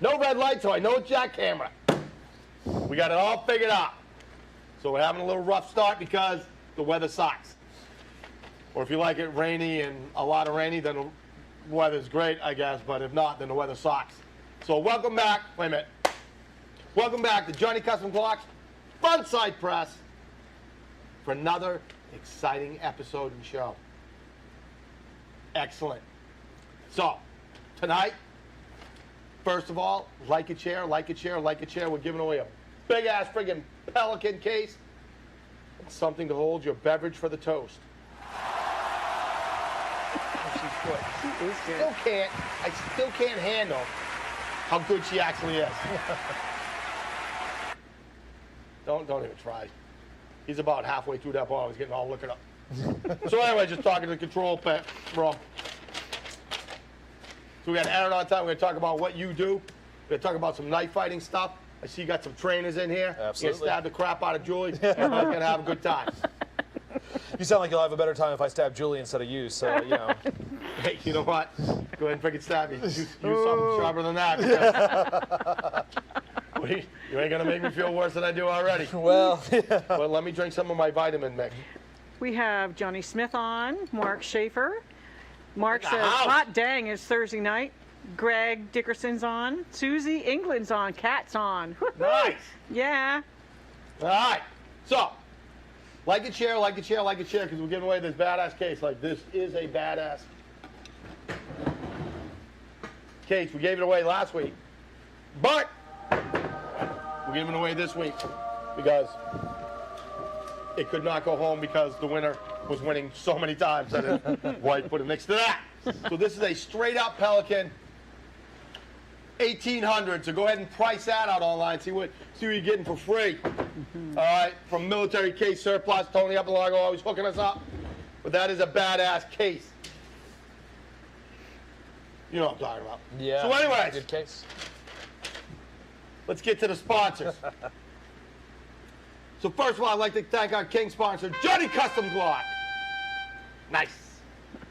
No red light, so I know it's jackhammer. We got it all figured out. So we're having a little rough start because the weather sucks. Or if you like it rainy and a lot of rainy, then the weather's great, I guess. But if not, then the weather sucks. So welcome back. Wait a minute. Welcome back to Johnny Custom Clocks Front Side Press for another exciting episode and show. Excellent. So, tonight, first of all, like a chair, like a chair, like a chair. We're giving away a big-ass friggin' Pelican case and something to hold your beverage for the toast. She's good. She is good. I still can't handle how good she actually is. Don't even try. He's about halfway through that ball. He's getting all looking up. So anyway, just talking to the control room. So we got Aaron on time. We're going to talk about what you do. We're going to talk about some knife fighting stuff. I see you got some trainers in here. Absolutely. You're going to stab the crap out of Julie. Everyone's going to have a good time. You sound like you'll have a better time if I stab Julie instead of you, so, you know. Hey, you know what? Go ahead and freaking stab me. Use something sharper than that. You ain't going to make me feel worse than I do already. Well, yeah. Well, let me drink some of my vitamin mix. We have Johnny Smith on, Mark Schaefer. Mark says, Ow. hot dang, it's Thursday night. Greg Dickerson's on. Susie England's on. Kat's on. Nice. Yeah. All right. So, like a chair, like a chair, like a chair, because we're giving away this badass case. Like, this is a badass case. We gave it away last week. But we're giving it away this week because it could not go home because the winner was winning so many times that his wife put it next to that. So this is a straight up Pelican 1800. So go ahead and price that out online. See what you're getting for free. All right, from Military Case Surplus, Tony Upalago always hooking us up. But that is a badass case. You know what I'm talking about. Yeah. So anyways, good case. let's get to the sponsors. So first of all, I'd like to thank our king sponsor, Johnny Custom Glock. Nice.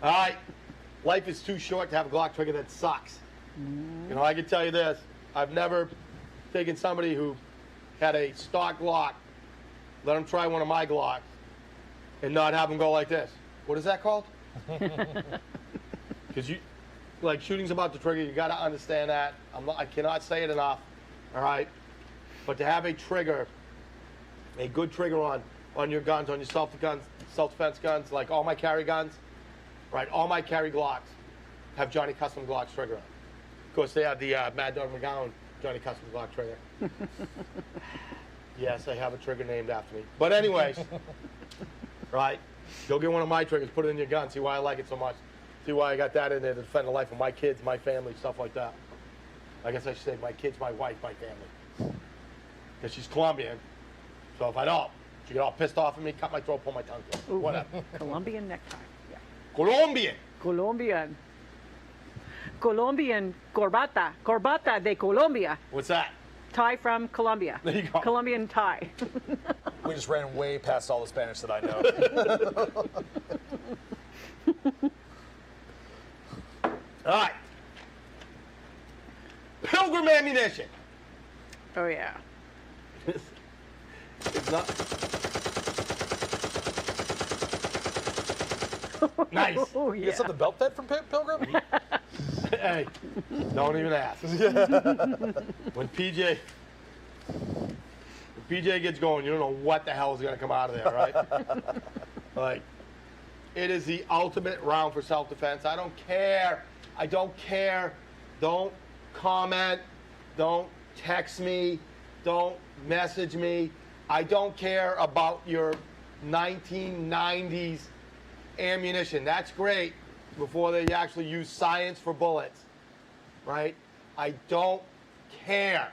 All right. Life is too short to have a Glock trigger that sucks. You know, I can tell you this. I've never taken somebody who had a stock Glock, let them try one of my Glocks, and not have them go like this. What is that called? Because you, like, shooting's about the trigger. You got to understand that. I cannot say it enough. All right. But to have a trigger, a good trigger on your guns, on your self-defense guns, like all my carry guns, right? All my carry Glocks have Johnny Custom Glocks trigger on. Of course, they have the Mad Dog McGowan Johnny Custom Glock trigger. Yes, I have a trigger named after me. But anyways, right? Go get one of my triggers, put it in your gun, see why I like it so much. See why I got that in there to defend the life of my kids, my family, stuff like that. I guess I should say my kids, my wife, my family. Because she's Colombian. So if I don't, she get all pissed off at me, cut my throat, pull my tongue through. Whatever. Colombian necktie. Yeah. Colombian. Colombian. Colombian corbata. Corbata de Colombia. What's that? Tie from Colombia. There you go. Colombian tie. We just ran way past all the Spanish that I know. All right. Pilgrim ammunition. Oh, yeah. It's not. Nice. Oh, You yeah. get something belt fed from Pilgrim? Hey, don't even ask. When PJ gets going, you don't know what the hell is going to come out of there, right? Like, it is the ultimate round for self-defense. I don't care. I don't care. Don't comment. Don't text me. Don't message me. I don't care about your 1990s ammunition. That's great before they actually use science for bullets, right? I don't care.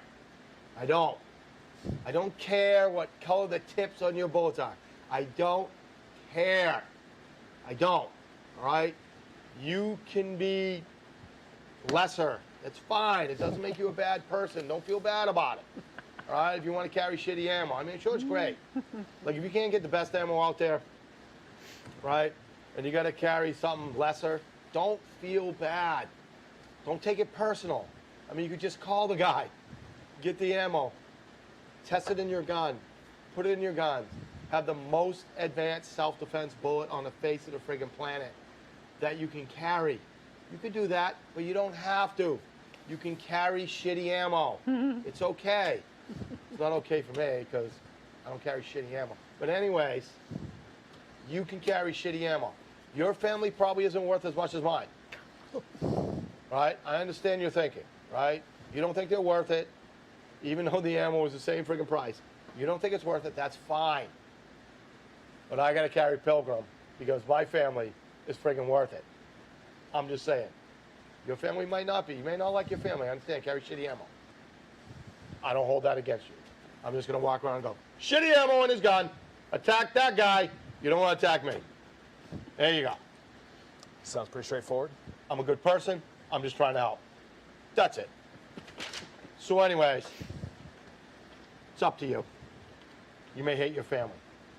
I don't. I don't care what color the tips on your bullets are. I don't care. I don't, all right? You can be lesser. It's fine. It doesn't make you a bad person. Don't feel bad about it. All right, if you want to carry shitty ammo. I mean, sure, it's great. Like, if you can't get the best ammo out there, right, and you got to carry something lesser, don't feel bad. Don't take it personal. I mean, you could just call the guy, get the ammo, test it in your gun, put it in your gun, have the most advanced self-defense bullet on the face of the friggin' planet that you can carry. You could do that, but you don't have to. You can carry shitty ammo. It's okay. It's not okay for me because I don't carry shitty ammo. But anyways, you can carry shitty ammo. Your family probably isn't worth as much as mine. Right? I understand your thinking, right? You don't think they're worth it, even though the ammo is the same friggin' price. You don't think it's worth it, that's fine. But I gotta carry Pilgrim because my family is friggin' worth it. I'm just saying. Your family might not be. You may not like your family. I understand. Carry shitty ammo. I don't hold that against you. I'm just going to walk around and go, shitty ammo in his gun. Attack that guy. You don't want to attack me. There you go. Sounds pretty straightforward. I'm a good person. I'm just trying to help. That's it. So anyways, it's up to you. You may hate your family.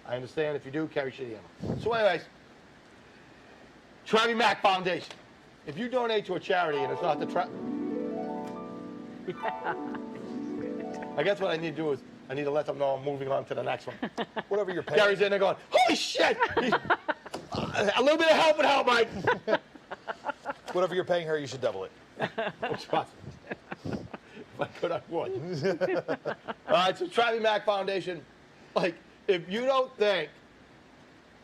I understand. If you do, carry shitty ammo. So anyways, Travis Mack Foundation. If you donate to a charity and it's not the I guess what I need to do is I need to let them know I'm moving on to the next one. Whatever you're paying. Gary's in there going, holy shit! A little bit of help would help, Mike. Whatever you're paying her, you should double it. Trust me. If I could, I would. All right, so Travis Mack Foundation, like, if you don't think,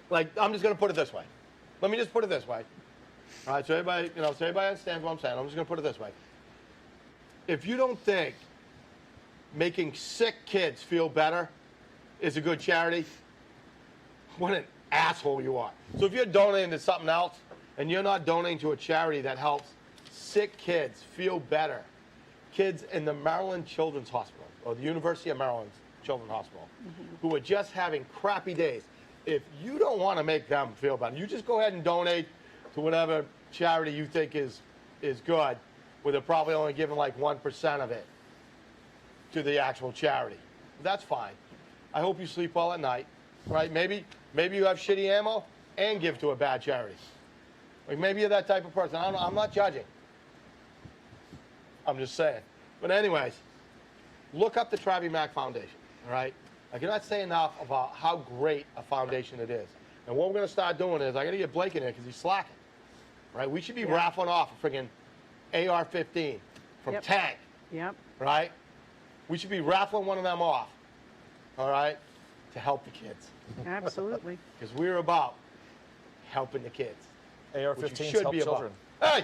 like, I'm just going to put it this way. Let me just put it this way. All right, so everybody, so everybody understands what I'm saying. I'm just going to put it this way. If you don't think making sick kids feel better is a good charity, what an asshole you are. So if you're donating to something else and you're not donating to a charity that helps sick kids feel better, kids in the Maryland Children's Hospital or the University of Maryland Children's Hospital who are just having crappy days, if you don't want to make them feel better, you just go ahead and donate to whatever charity you think is good, where they're probably only giving like 1% of it to the actual charity. That's fine. I hope you sleep well at night, right? Maybe you have shitty ammo and give to a bad charity. Like maybe you're that type of person. I don't know. I'm not judging. I'm just saying. But anyways, look up the Travis Mack Foundation, all right? I cannot say enough about how great a foundation it is. And what we're going to start doing is, I got to get Blake in there because he's slacking, right? We should be raffling off a friggin' AR-15 from Tank, right? We should be raffling one of them off, all right, to help the kids. Absolutely. Because we're about helping the kids. AR-15s help children. Hey,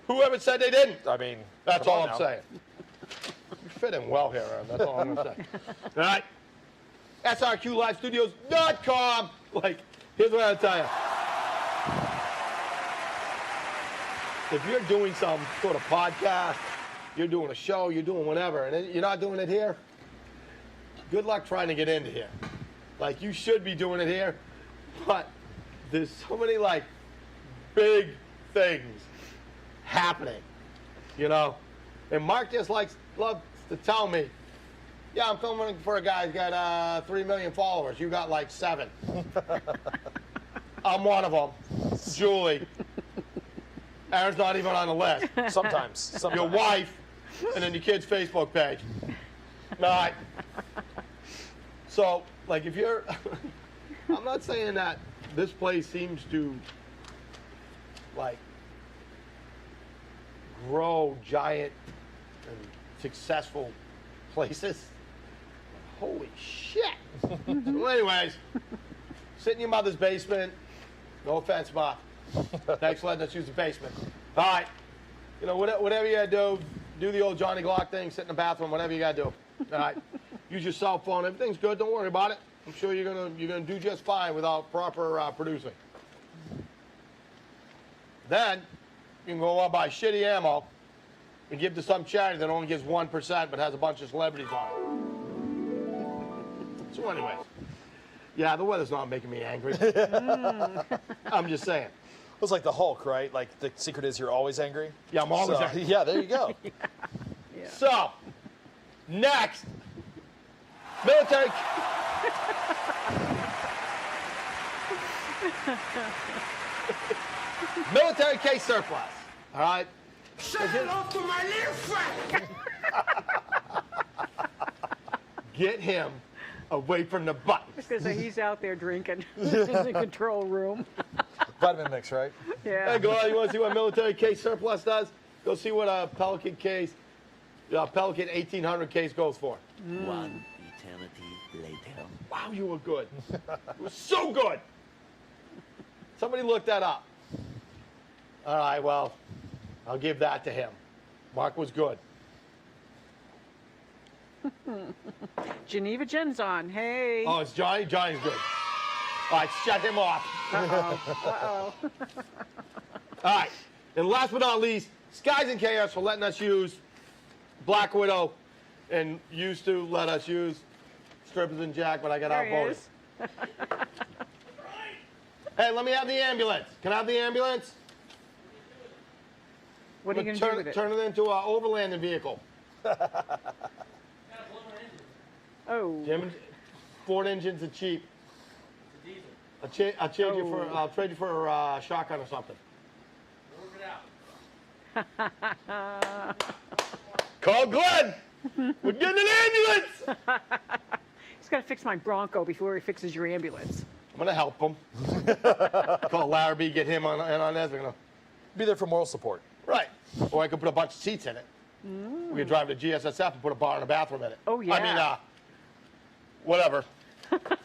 whoever said they didn't? I mean, that's all I'm saying. You fit in well here, Aaron. That's all I'm going to say. All right? SRQLiveStudios.com. Like, here's what I'll tell you. If you're doing some sort of podcast, you're doing a show, you're doing whatever, and you're not doing it here, good luck trying to get into here. Like, you should be doing it here, but there's so many, like, big things happening, And Mark just loves to tell me, yeah, I'm filming for a guy who's got 3 million followers. You got like 7. I'm one of them. Julie. Aaron's not even on the list. Sometimes. Your wife, and then your kid's Facebook page. All right. So, like, if you're, I'm not saying that this place seems to, like, grow giant and successful places. Holy shit. So anyways, sit in your mother's basement. No offense, Ma. Thanks for letting us use the basement. All right. Whatever you gotta do the old Johnny Glock thing, sit in the bathroom, whatever you gotta do. All right. Use your cell phone. Everything's good. Don't worry about it. I'm sure you're gonna do just fine without proper producing. Then you can go out buy shitty ammo and give to some charity that only gives 1% but has a bunch of celebrities on it. So anyways, yeah, the weather's not making me angry. I'm just saying. It was like the Hulk, right? Like the secret is you're always angry. Yeah, I'm always angry. Yeah, there you go. Yeah. So, next, military. Military case surplus. All right. Say off to my little friend. Get him away from the buttons. Because he's out there drinking in the control room. Vitamin mix, right? Yeah. Hey, Glenn, you want to see what military case surplus does? Go see what a Pelican case, Pelican 1800 case goes for. One eternity later. Wow, you were good. You were so good. Somebody look that up. All right, well, I'll give that to him. Mark was good. Geneva Jen's on. Hey. Oh, it's Johnny? Johnny's good. All right, shut him off. Uh-oh. All right, and last but not least, Skies and Chaos for letting us use Black Widow and used to let us use Strippers and Jack when I got There he outvoted. is. Hey, let me have the ambulance. Can I have the ambulance? What are you going to do with it? Turn it into an overlanding vehicle. Oh. Jim, Ford engines are cheap. I'll trade you for a shotgun or something. Call Glenn. We're getting an ambulance. He's got to fix my Bronco before he fixes your ambulance. I'm gonna help him. Call Larrabee, get him in on this. We're gonna Be there for moral support. right. Or I could put a bunch of seats in it. We could drive to GSSF and put a bar and a bathroom in it. Oh, I mean, yeah. whatever.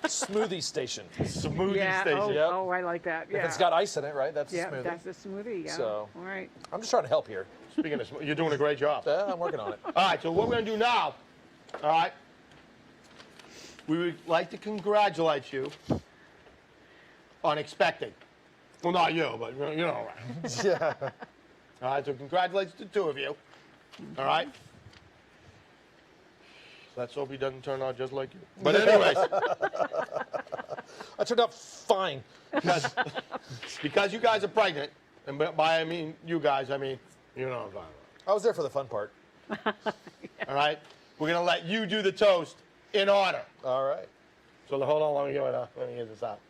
Smoothie station. Smoothie Yeah. station. Oh, Yep. oh, I like that. Yeah. If it's got ice in it, right? That's a yeah, smoothie. that's a smoothie. Yeah. So- All right. I'm just trying to help here. Speaking of, you're doing a great job. Yeah, I'm working on it. All right, so what we're going to do now, all right, we would like to congratulate you on expecting. Well, not you, but you know, right? Yeah. All right, so congratulations to the two of you. All right? Let's hope he doesn't turn out just like you. But anyways, I turned out fine. because you guys are pregnant, and by I mean you guys, I mean, you know what I'm talking I was there for the fun part. about. All right? We're going to let you do the toast in order. All right. So hold on, let me get this out.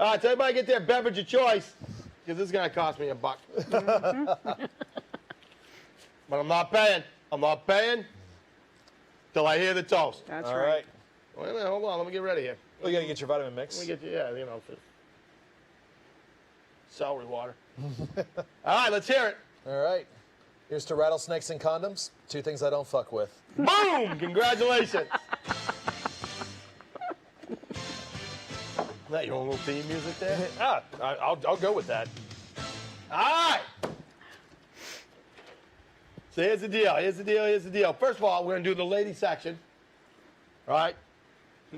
All right, so everybody get their beverage of choice, because this is going to cost me $1. But I'm not paying. I'm not paying till I hear the toast. That's All right. right. Wait a minute, hold on, let me get ready here. Well, you got to get your vitamin mix. Let me get you, yeah, you know, celery water. All right, let's hear it. All right. Here's to rattlesnakes and condoms. Two things I don't fuck with. Boom! Congratulations. That your own little theme music there? I'll go with that. All right. So here's the deal. Here's the deal. Here's the deal. First of all, we're gonna do the lady section. All right.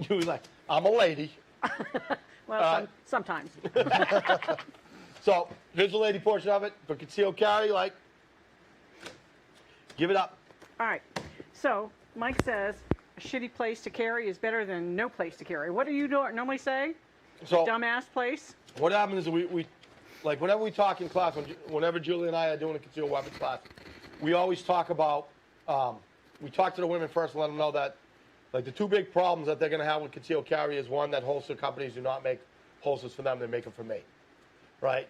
You like, I'm a lady. Well, sometimes. So here's the lady portion of it. For concealed carry, like, give it up. All right. So Mike says a shitty place to carry is better than no place to carry. What do you normally say? So Dumbass place? what happens is we like whenever we talk in class, whenever Julie and I are doing a concealed weapons class, we always talk about, we talk to the women first and let them know that, like, the two big problems that they're going to have with concealed carry is, one, that holster companies do not make holsters for them, they make them for me, right?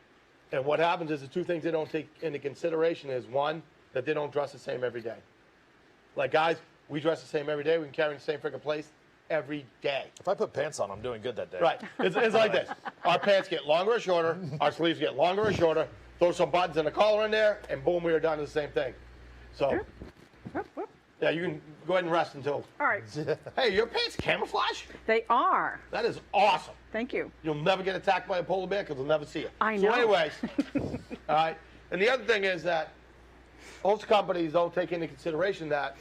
And what happens is the two things they don't take into consideration is, one, that they don't dress the same every day. Like, guys, we dress the same every day. We can carry in the same freaking place every day. If I put pants on, I'm doing good that day. Right. It's like this. Our pants get longer or shorter. Our sleeves get longer or shorter. Throw some buttons and a collar in there, and boom, we are done to the same thing. So, Whoop, whoop. yeah, you can go ahead and rest until. All right. Hey, your pants camouflage? They are. That is awesome. Thank you. You'll never get attacked by a polar bear because they'll never see it. I So know. anyways, all right. And the other thing is that most companies don't take into consideration that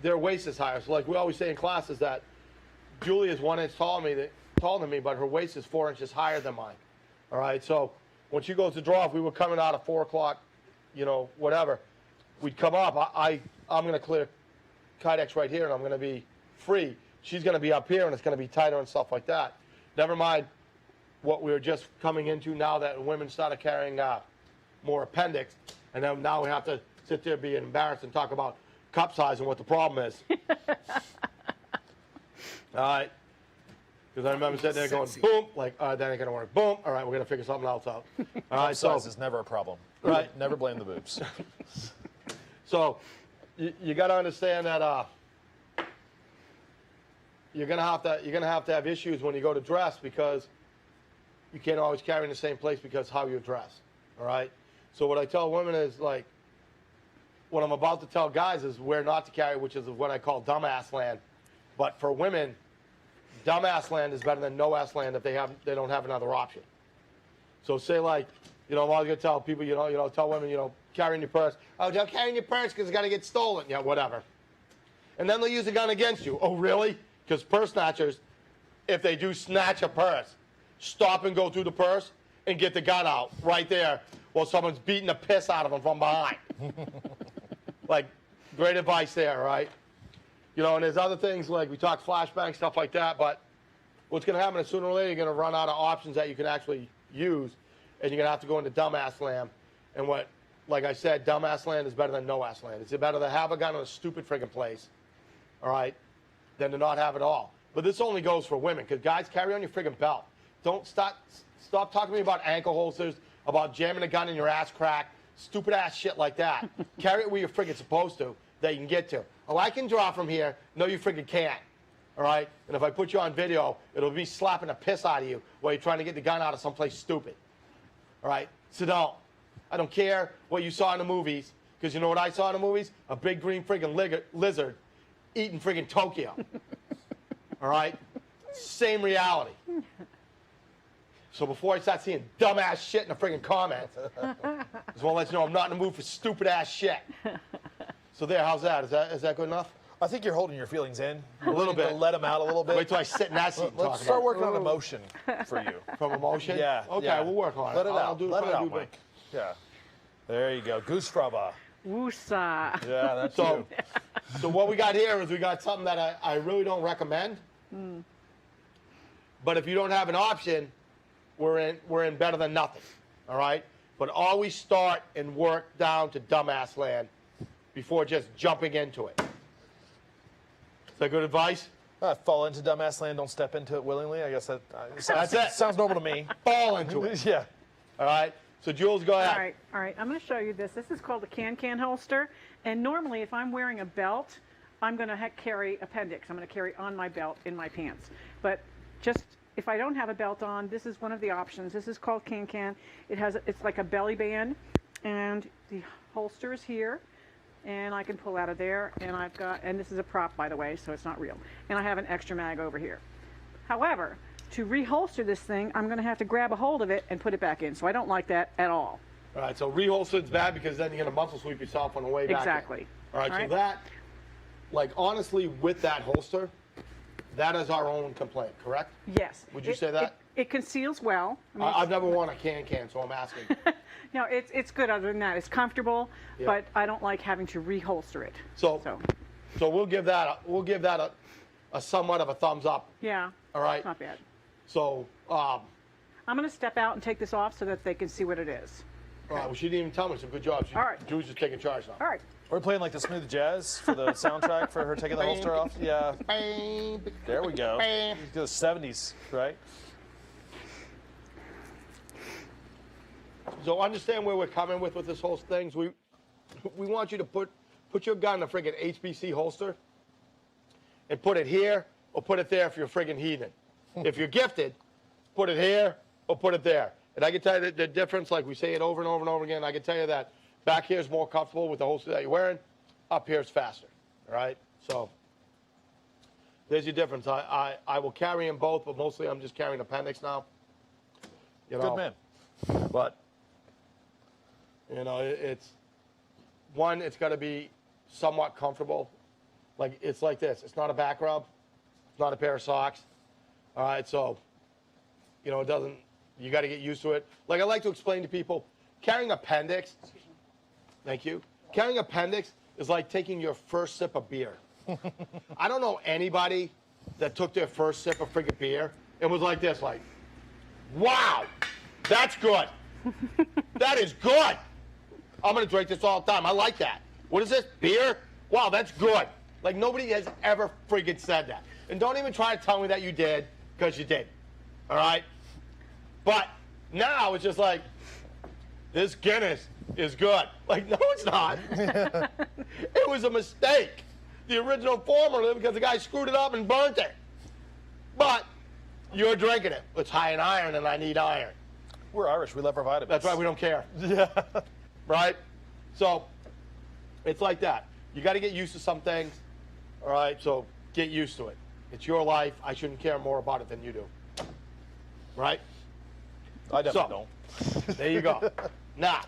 their waist is higher. So like we always say in classes that Julie is 1 inch taller than me, but her waist is 4 inches higher than mine. All right. So when she goes to draw, if we were coming out at 4 o'clock, you know, whatever, we'd come up. I'm going to clear Kydex right here, and I'm going to be free. She's going to be up here, and it's going to be tighter and stuff like that. Never mind what we're just coming into now that women started carrying more appendix, and then now we have to sit there being embarrassed and talk about cup size and what the problem is. All right. Because I remember sitting there going, boom, like, all right, that ain't going to work. Boom, all right, we're going to figure something else out. All right, so Size is never a problem. Right. Never blame the boobs. So you got to understand that you're gonna have to have issues when you go to dress because you can't always carry in the same place because how you dress. All right. So what I tell women is like, what I'm about to tell guys is where not to carry, which is what I call dumbass land. But for women, dumbass land is better than no ass land if they don't have another option. So say like, I'm always gonna tell people, tell women, carrying your purse. Oh, don't carry your purse because it's gonna get stolen. Yeah, whatever. And then they'll use a gun against you. Oh, really? Because purse snatchers, if they do snatch a purse, stop and go through the purse and get the gun out right there while someone's beating the piss out of them from behind. Like, great advice there, right? And there's other things like we talk flashbang, stuff like that, but what's going to happen is sooner or later you're going to run out of options that you can actually use, and you're going to have to go into dumbass land. And like I said, dumbass land is better than no ass land. It's better to have a gun in a stupid friggin' place, all right, than to not have it all. But this only goes for women, because guys, carry on your friggin' belt. Don't stop talking to me about ankle holsters, about jamming a gun in your ass crack, stupid ass shit like that. Carry it where you're friggin' supposed to, that you can get to. Oh, I can draw from here. No, you friggin' can't. All right? And if I put you on video, it'll be slapping the piss out of you while you're trying to get the gun out of someplace stupid. All right? So don't. I don't care what you saw in the movies, because you know what I saw in the movies? A big green friggin' lizard eating friggin' Tokyo. All right? Same reality. So before I start seeing dumbass shit in the friggin' comments, I just want to let you know I'm not in the mood for stupid ass shit. So there, how's that? Is that good enough? I think you're holding your feelings in. A little bit. Let them out a little bit. Wait till I sit in that seat and talk Let's start about working on emotion for you. From emotion? Yeah. Okay, yeah. we'll work on it. Let it I'll out. do Let it I'll out, do Mike. Yeah. There you go. Goose rubber. Woosah. Yeah, that's So, you. so what we got here is we got something that I really don't recommend. But if you don't have an option, we're in better than nothing. All right? But always start and work down to dumbass land before just jumping into it. Is that good advice? Fall into dumbass land, don't step into it willingly. I guess that That's it. sounds normal to me. Fall into it. Yeah. All right? So Jules, go ahead. All right. I'm going to show you this. This is called a can-can holster. And normally, if I'm wearing a belt, I'm going to carry appendix. I'm going to carry on my belt in my pants. But just if I don't have a belt on, this is one of the options. This is called can-can. It's like a belly band, and the holster is here. And I can pull out of there, and this is a prop, by the way, so it's not real. And I have an extra mag over here. However, to reholster this thing, I'm going to have to grab a hold of it and put it back in. So I don't like that at all. All right, so reholstered's bad because then you're going to muscle sweep yourself on the way back. Exactly. All right, so that, like honestly, with that holster, that is our own complaint, correct? Yes. Would you say that? It conceals well. I mean, I've never worn a can, so I'm asking. no, it's good other than that. It's comfortable, Yeah. but I don't like having to reholster it. So we'll give that a somewhat of a thumbs up. Yeah. All right. Not bad. So I'm going to step out and take this off so that they can see what it is. well, she didn't even tell me. It's a good job. All right. Drew's just taking charge now. All right. We're playing like the smooth jazz for the soundtrack for her taking the holster off. Yeah. There we go. The 70s, right? So understand where we're coming with this whole thing. We want you to put your gun in a friggin' HBC holster and put it here or put it there if you're a friggin' heathen. If you're gifted, put it here or put it there. And I can tell you the difference, like we say it over and over and over again, I can tell you that back here is more comfortable with the holster that you're wearing. Up here is faster, all right? So there's your difference. I will carry them both, but mostly I'm just carrying appendix now. You know, Good man. but, you know, it's got to be somewhat comfortable. Like, it's like this. It's not a back rub. It's not a pair of socks. All right, so, you know, you got to get used to it. Like I like to explain to people, carrying appendix, thank you. Carrying appendix is like taking your first sip of beer. I don't know anybody that took their first sip of friggin' beer and was like this, like, wow, that's good. That is good. I'm going to drink this all the time. I like that. What is this? Beer? Wow, that's good. Like, nobody has ever friggin' said that. And don't even try to tell me that you did, because you did. All right? But now it's just like, this Guinness is good. Like, no, it's not. It was a mistake. The original formula, because the guy screwed it up and burnt it. But you're drinking it. It's high in iron, and I need iron. We're Irish. We love our vitamins. That's why we don't care. Yeah. Right? So it's like that. You got to get used to some things. All right? So get used to it. It's your life. I shouldn't care more about it than you do. Right? I definitely don't. There you go. Now,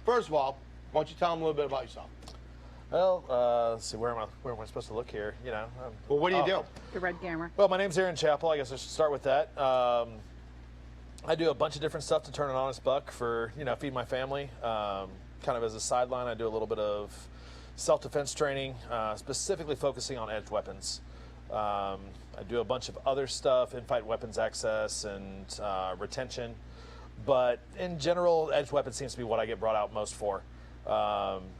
first of all, why don't you tell them a little bit about yourself? Well, let's see, where am I supposed to look here? You know. Well, what do you do? The red camera. Well, my name's Aaron Chappell. I guess I should start with that. I do a bunch of different stuff to turn an honest buck for, feed my family. Kind of as a sideline, I do a little bit of self-defense training, specifically focusing on edged weapons. I do a bunch of other stuff, in-fight weapons access and retention. But in general, edged weapons seems to be what I get brought out most for.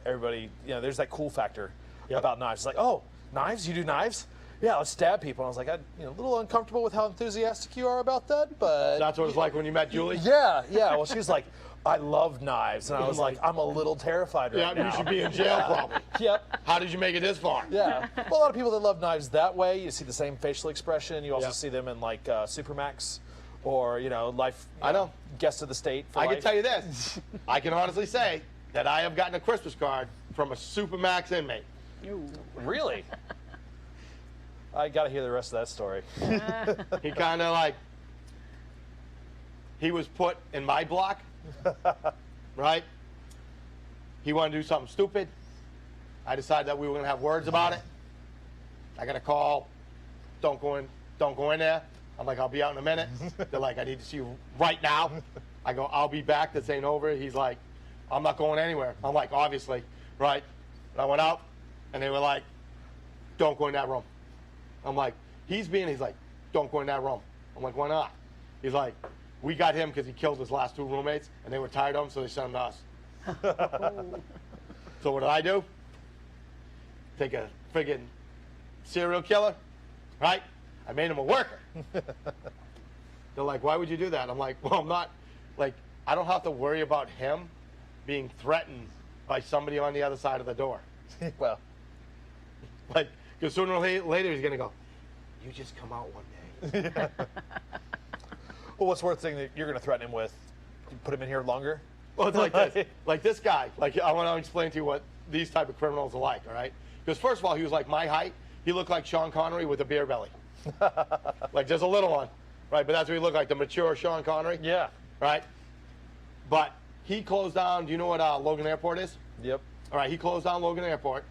Everybody, there's that cool factor about knives. It's like, oh, knives? You do knives? Yeah, let's stab people. And I was like, a little uncomfortable with how enthusiastic you are about that, but... That's what it was like when you met Julie? Yeah. Well, she was like, I love knives. And I was like, I'm a little terrified right now. Yeah, you should be in jail probably. Yep. How did you make it this far? Yeah. Well, a lot of people that love knives that way, you see the same facial expression. You also see them in, like, Supermax or, Life... I know. Guest of the State for I life. can tell you this. I can honestly say that I have gotten a Christmas card from a Supermax inmate. Really? I got to hear the rest of that story. He kind of he was put in my block, right? He wanted to do something stupid. I decided that we were going to have words about it. I got a call. Don't go in there. I'm like, I'll be out in a minute. They're like, I need to see you right now. I go, I'll be back. This ain't over. He's like, I'm not going anywhere. I'm like, obviously, right? And I went out, and they were like, don't go in that room. I'm like, he's like, don't go in that room. I'm like, why not? He's like, we got him because he killed his last 2 roommates, and they were tired of him, so they sent him to us. So what did I do? Take a friggin' serial killer, right? I made him a worker. They're like, why would you do that? I'm like, well, I'm not, I don't have to worry about him being threatened by somebody on the other side of the door. Well. Because sooner or later he's going to go, you just come out one day. Well, what's worth saying that you're going to threaten him with? Put him in here longer? Well, it's like this. Like this guy. I want to explain to you what these type of criminals are like, all right? Because first of all, he was like my height. He looked like Sean Connery with a beer belly. Just a little one, right? But that's what he looked like, the mature Sean Connery. Yeah. Right? But he closed down, do you know what Logan Airport is? Yep. All right, he closed down Logan Airport.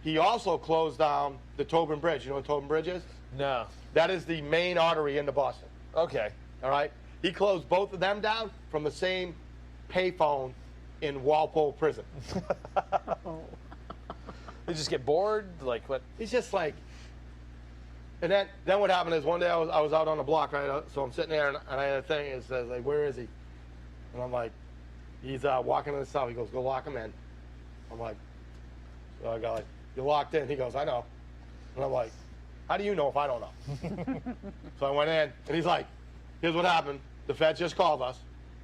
He also closed down the Tobin Bridge. You know what Tobin Bridge is? No. That is the main artery into Boston. Okay. All right? He closed both of them down from the same payphone in Walpole Prison. They just get bored? Like what? He's just like... And then what happened is one day I was out on the block, right? So I'm sitting there, and I had a thing. It says, like, where is he? And I'm like, he's walking in the cell. He goes, go lock him in. I'm like, so I go like, you're locked in. He goes, I know. And I'm like, how do you know if I don't know? So I went in, and he's like, here's what happened. The feds just called us.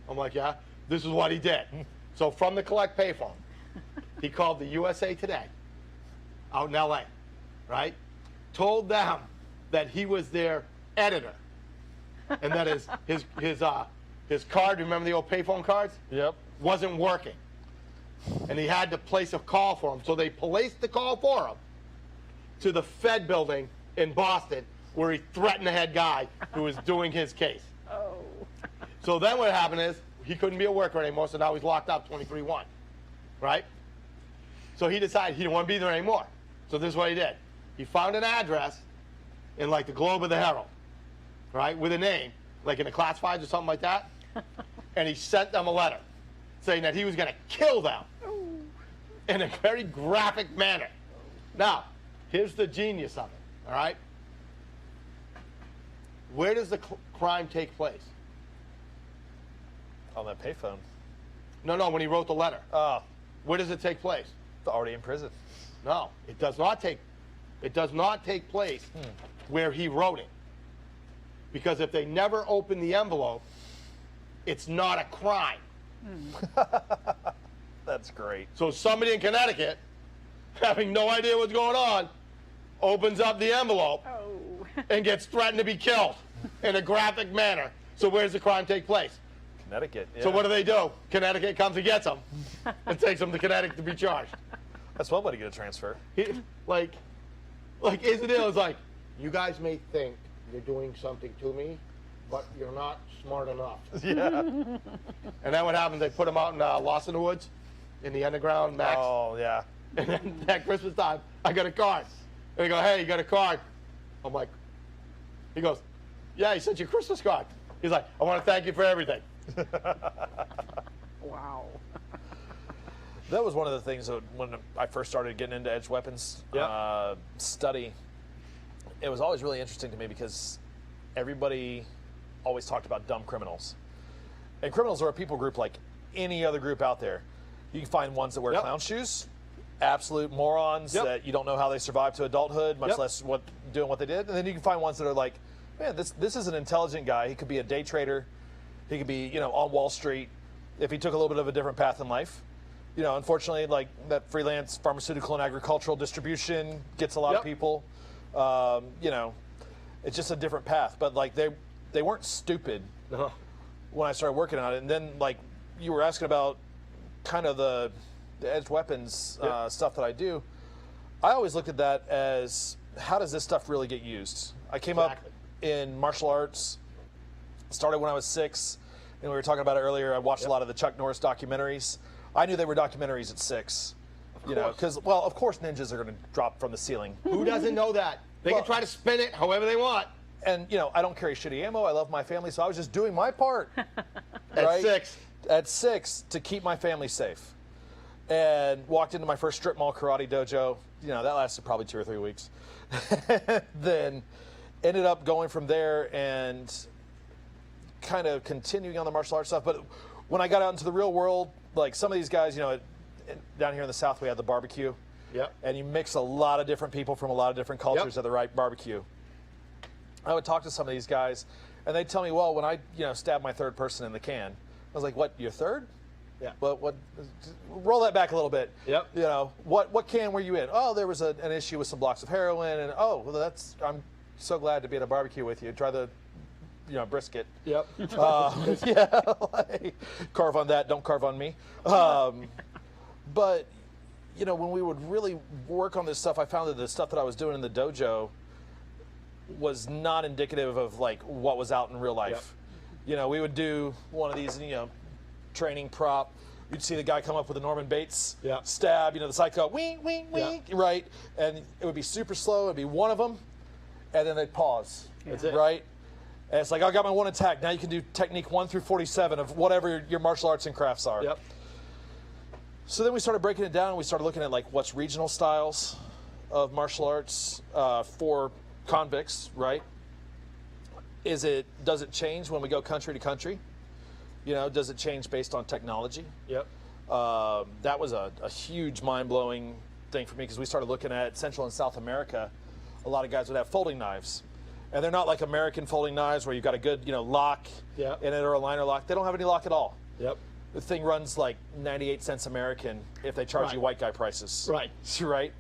I'm like, yeah, this is what he did. So from the collect payphone, he called the USA Today out in LA, right? Told them that he was their editor, and that his card, remember the old payphone cards? Yep. Wasn't working. And he had to place a call for him. So they placed the call for him to the Fed building in Boston, where he threatened the head guy who was doing his case. Oh. So then what happened is he couldn't be a worker anymore, so now he's locked up 23-1, right? So he decided he didn't want to be there anymore. So this is what he did. He found an address in the Globe or the Herald, right, with a name, like in the classifieds or something like that, and he sent them a letter saying that he was going to kill them in a very graphic manner. Now, here's the genius of it, all right? Where does the crime take place? On that payphone. No, when he wrote the letter. Oh. Where does it take place? Already in prison. No, it does not take place where he wrote it. Because if they never open the envelope, it's not a crime. That's great. So somebody in Connecticut, having no idea what's going on, opens up the envelope Oh. and gets threatened to be killed in a graphic manner. So where's the crime take place? Connecticut. Yeah. So what do? Connecticut comes and gets them and takes them to Connecticut to be charged. That's one way to get a transfer. Like isn't it? It's like, you guys may think you're doing something to me, but you're not smart enough. Yeah. And then what happens? They put them out in Lost in the Woods, in the underground, Max. Oh, yeah. And then at Christmas time, I got a card. And they go, hey, you got a card? I'm like, he goes, yeah, he sent you a Christmas card. He's like, I want to thank you for everything. Wow. That was one of the things that when I first started getting into edge weapons study, it was always really interesting to me because everybody always talked about dumb criminals. And criminals are a people group like any other group out there. You can find ones that wear clown shoes, absolute morons that you don't know how they survived to adulthood, much less doing what they did. And then you can find ones that are like, man, this is an intelligent guy. He could be a day trader. He could be, on Wall Street if he took a little bit of a different path in life. Unfortunately, like that freelance pharmaceutical and agricultural distribution gets a lot of people. It's just a different path. But like they weren't stupid when I started working on it. And then like you were asking about kind of the edged weapons stuff that I do. I always looked at that as, how does this stuff really get used? I came up in martial arts, started when I was 6, and we were talking about it earlier. I watched a lot of the Chuck Norris documentaries. I knew they were documentaries at 6, because, well, of course ninjas are going to drop from the ceiling. Who doesn't know that? They can try to spin it however they want. And, I don't carry shitty ammo. I love my family, so I was just doing my part. At 6. At 6, to keep my family safe. And walked into my first strip mall karate dojo. That lasted probably 2 or 3 weeks. Then ended up going from there and kind of continuing on the martial arts stuff. But when I got out into the real world, like some of these guys, down here in the South, we had the barbecue. Yep. And you mix a lot of different people from a lot of different cultures at the right barbecue. I would talk to some of these guys, and they'd tell me, well, when I, stabbed my third person in the can, I was like, what, your third? Yeah. What? Roll that back a little bit. Yep. What can were you in? Oh, there was an issue with some blocks of heroin, and I'm so glad to be at a barbecue with you. Try the, brisket. Yep. Carve on that. Don't carve on me. But when we would really work on this stuff, I found that the stuff that I was doing in the dojo was not indicative of like what was out in real life. Yep. We would do one of these, training prop. You'd see the guy come up with a Norman Bates stab, the psycho, wing, wing, wing, right? And it would be super slow. It'd be one of them, and then they'd pause, right? And it's like, I got my one attack. Now you can do technique 1 through 47 of whatever your martial arts and crafts are. Yep. So then we started breaking it down, and we started looking at like what's regional styles of martial arts for convicts, right? Does it change when we go country to country? Does it change based on technology? Yep. That was a huge mind-blowing thing for me because we started looking at Central and South America. A lot of guys would have folding knives. And they're not like American folding knives where you've got a good, lock in it or a liner lock. They don't have any lock at all. Yep. The thing runs like 98 cents American if they charge you white guy prices. Right. Right?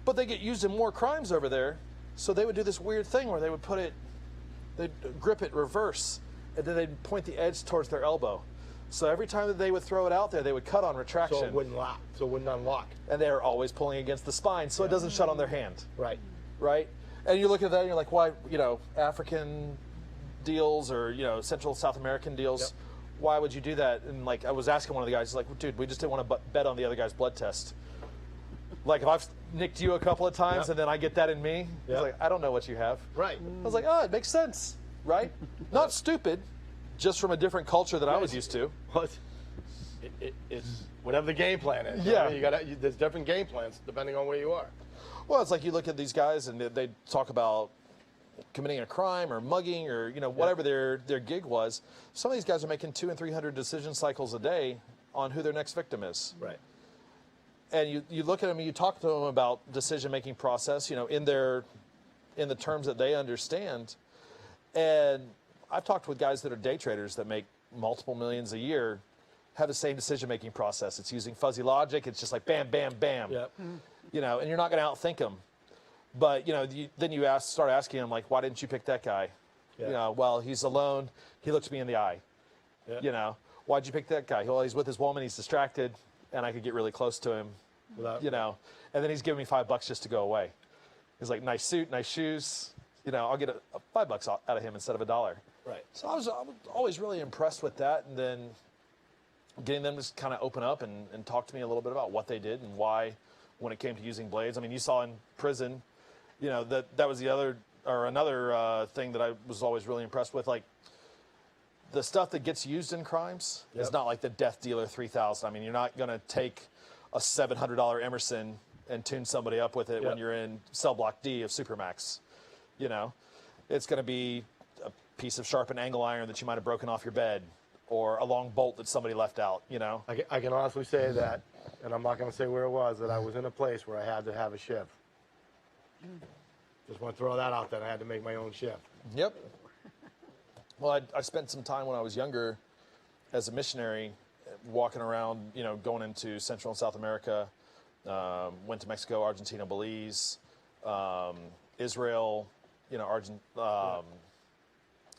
But they get used in more crimes over there. So they would do this weird thing where they'd grip it reverse, and then they'd point the edge towards their elbow. So every time that they would throw it out there, they would cut on retraction. So it wouldn't lock. So it wouldn't unlock. And they're always pulling against the spine, so it doesn't shut on their hand. Right. Right? And you look at that and you're like, why, African deals or, Central South American deals, why would you do that? And like, I was asking one of the guys, he's like, dude, we just didn't want to bet on the other guy's blood test. Like if I've nicked you a couple of times and then I get that in me, he's like, I don't know what you have. Right. I was like, oh, it makes sense, right? Not stupid, just from a different culture that I was used to. Well, it's whatever the game plan is. Yeah. There's different game plans depending on where you are. Well, it's like you look at these guys and they talk about committing a crime or mugging or whatever their gig was. Some of these guys are making 200 and 300 decision cycles a day on who their next victim is. Right. And you look at them and you talk to them about decision-making process, in the terms that they understand. And I've talked with guys that are day traders that make multiple millions a year have the same decision-making process. It's using fuzzy logic. It's just like bam, bam, bam. Yep. You know, and you're not going to outthink them. But, you know, then you start asking them, like, why didn't you pick that guy? Yeah. You know, well, he's alone. He looks me in the eye. Yeah. You know, why'd you pick that guy? Well, he's with his woman. He's distracted, and I could get really close to him. Without, You know, and then he's giving me $5 just to go away. He's like, nice suit, nice shoes. You know, I'll get a $5 out of him instead of $1. Right. So I was always really impressed with that, and then getting them to kind of open up and talk to me a little bit about what they did and why, when it came to using blades. I mean, you saw in prison, you know, that was another thing that I was always really impressed with, like the stuff that gets used in crimes is Yep. not like the Death Dealer 3000. I mean, you're not going to take a $700 Emerson and tune somebody up with it when Yep. you're in cell block D of Supermax. You know, it's going to be a piece of sharpened angle iron that you might have broken off your bed, or a long bolt that somebody left out. You know, I can honestly say that, and I'm not going to say where it was, that I was in a place where I had to have a shiv. Just want to throw that out there. I had to make my own shiv. Yep. Well, I spent some time when I was younger as a missionary walking around, you know, going into Central and South America, went to Mexico, Argentina, Belize, Israel, you know,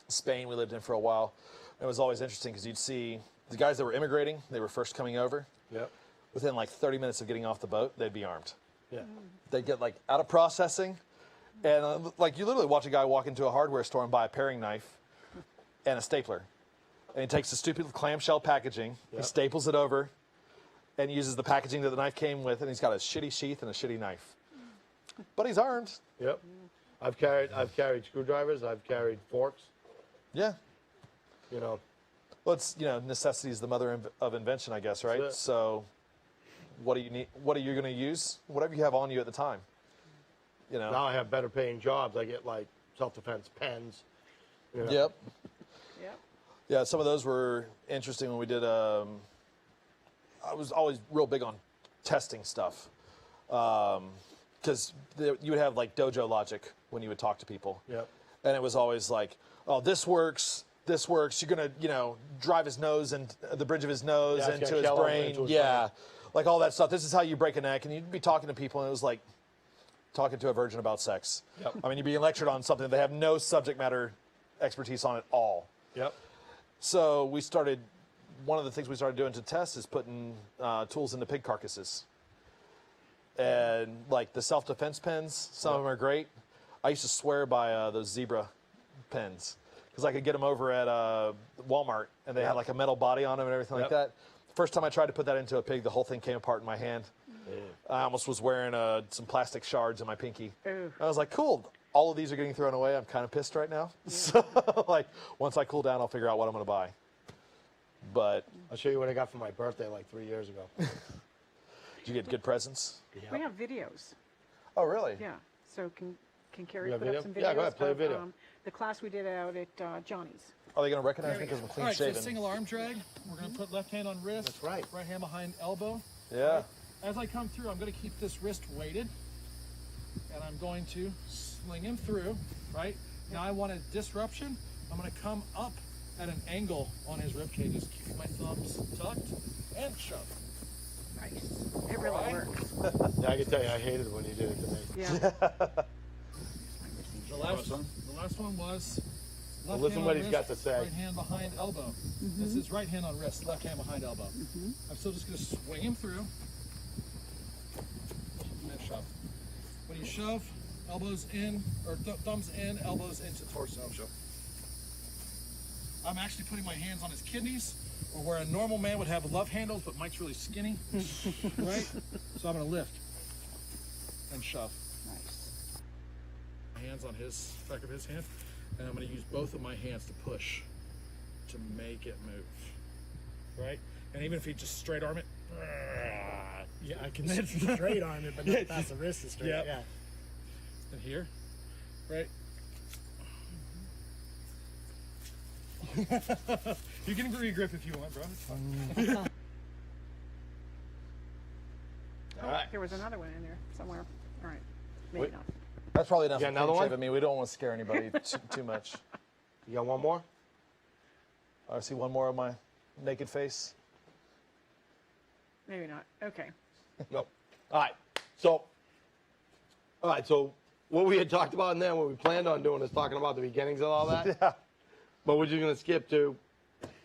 Spain we lived in for a while. It was always interesting because you'd see the guys that were immigrating, they were first coming over. Yep. Within like 30 minutes of getting off the boat, they'd be armed. Yeah. They'd get like out of processing, and like you literally watch a guy walk into a hardware store and buy a paring knife and a stapler. And he takes the stupid clamshell packaging, he Yep. staples it over, and uses the packaging that the knife came with, and he's got a shitty sheath and a shitty knife. But he's armed. Yep. I've carried screwdrivers. I've carried forks. Yeah. You know. Well, it's, you know, necessity is the mother of invention, I guess, right? That's it. So what do you need? What are you going to use? Whatever you have on you at the time. You know. Now I have better paying jobs. I get like self-defense pens. You know. Yep. Yep. Yeah, some of those were interesting when we did. I was always real big on testing stuff, because you would have like dojo logic when you would talk to people. Yep. And it was always like, oh, this works. This works. You're gonna, you know, drive his nose and the bridge of his nose Yeah, it's into gonna his shell him brain. into his Yeah, brain. like all that stuff. This is how you break a neck, and you'd be talking to people, and it was like talking to a virgin about sex. Yep. I mean, you're being lectured on something they have no subject matter expertise on at all. Yep. So one of the things we started doing to test is putting tools into pig carcasses. And like the self-defense pens, some of them are great. I used to swear by those zebra pens because I could get them over at Walmart, and they had like a metal body on them and everything like Yep. that. First time I tried to put that into a pig, the whole thing came apart in my hand. I almost was wearing some plastic shards in my pinky. Ooh. I was like, cool, all of these are getting thrown away. I'm kind of pissed right now. So like, once I cool down, I'll figure out what I'm going to buy. But I'll show you what I got for my birthday like 3 years ago. did you get good presents? We have videos. Oh, really? Yeah. So can Carrie You have put video? up some videos? Yeah, go ahead, play a of, video. The class we did out at Johnny's. Are they going to recognize me because I'm All clean right, so shaven? single arm drag. We're going to put left hand on wrist. That's right. Right hand behind elbow. Yeah. As I come through, I'm going to keep this wrist weighted, and I'm going to sling him through, right? Now I want a disruption. I'm going to come up at an angle on his rib cage. Just keep my thumbs tucked and shove. Nice. It really Right. works. Yeah, I can tell you, I hated it when you did it to me. Yeah. The last one was left listen hand what on he's wrist, got to say. Right hand behind elbow. This is right hand on wrist, left hand behind elbow. I'm still just going to swing him through and then shove. When you shove, elbows in, or thumbs in, elbows into torso. Shove. I'm actually putting my hands on his kidneys, or where a normal man would have love handles, but Mike's really skinny, right? So I'm going to lift and shove. Nice. Hands on his back of his hand, and I'm going to use both of my hands to push to make it move, right? And even if he just straight arm it, Yeah, I can straight arm it, but not past the wrist is straight. Yep. Yeah. and here, right? You can re-grip if you want, bro. It's fine. All right. There was another one in there somewhere. All right. Maybe Wait. not. That's probably enough. You got for another clean one? shave. I mean, we don't want to scare anybody too much. You got one more? I see one more of my naked face. Maybe not. Okay. No. All right. So what we had talked about in there, what we planned on doing is talking about the beginnings of all that. Yeah. But we're just going to skip to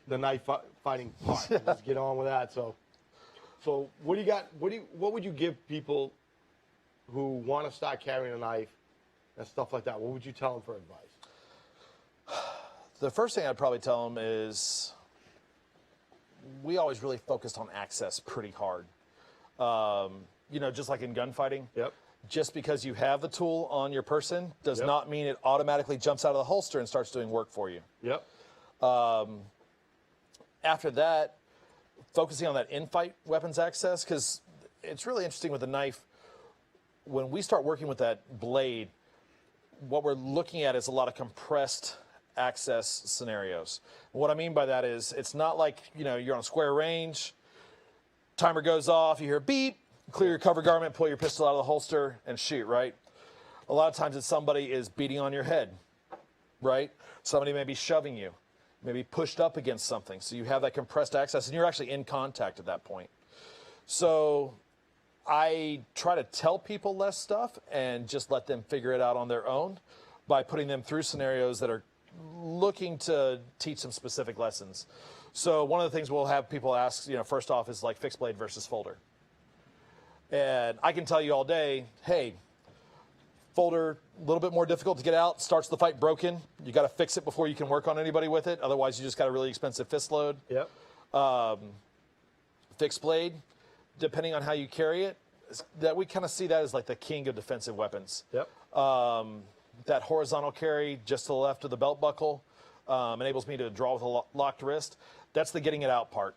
the knife fighting part. Let's get on with that. So what do you got? What would you give people who want to start carrying a knife and stuff like that? What would you tell them for advice? The first thing I'd probably tell them is we always really focused on access pretty hard. You know, just like in gunfighting. Yep. Just because you have the tool on your person does not mean it automatically jumps out of the holster and starts doing work for you. Yep. After that, focusing on that in-fight weapons access, because it's really interesting with the knife. When we start working with that blade, what we're looking at is a lot of compressed access scenarios. What I mean by that is it's not like, you know, you're on square range, timer goes off, you hear beep, clear your cover garment, pull your pistol out of the holster, and shoot, right? A lot of times it's somebody is beating on your head, right? Somebody may be shoving you, maybe pushed up against something. So you have that compressed access, and you're actually in contact at that point. So I try to tell people less stuff and just let them figure it out on their own by putting them through scenarios that are looking to teach them specific lessons. So one of the things we'll have people ask, you know, first off is like fixed blade versus folder. And I can tell you all day, hey, folder, a little bit more difficult to get out, starts the fight broken. You got to fix it before you can work on anybody with it. Otherwise, you just got a really expensive fist load. Yep. Fixed blade, depending on how you carry it, that we kind of see that as like the king of defensive weapons. Yep. That horizontal carry just to the left of the belt buckle enables me to draw with a locked wrist. That's the getting it out part.